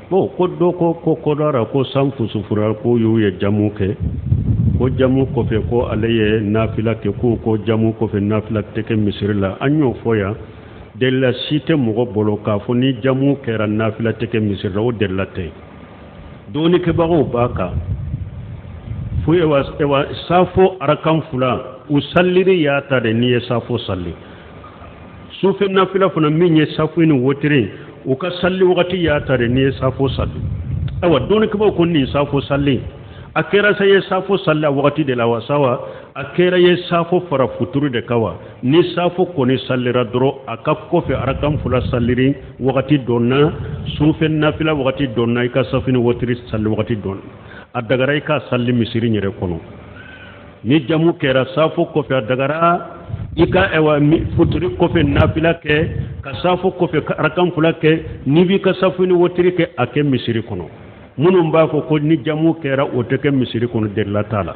bo ko do ko dara ko sanfu sufura ko yu ye jamu ke ko jamu ko fe ko alaye nafila ke ko jamu ko fe nafila te ke misirla anyo foya de la cité mo bolo ka fo ni jamu ke ran nafila te ke misirla o de la te doni ke bago baka fu ewa safo arakan fula usalliri ya ta de ni safo salli sufi nafila funa minye safo ni wotire o ka salli wakati ya ta de ni safo salli awa doni ke bago ni safo salli akera saye safo salla wakati de la wasawa akera ye safo fara futuru de kawa ni safo koni sallira dro aka kofe arakan fula salliri wakati donna sufi nafila wakati donna ika safini wotiri salli wakati donna adagara ika salli misiri nyere kono ni jamu kera safo kofe adagara ika ewa futuri kofe nafila ke ka safo kofe arakan fula ke ni bi ka safini wotiri ke ake misiri kono munum ba ko ni jamu kera o teke misiri kono de la tala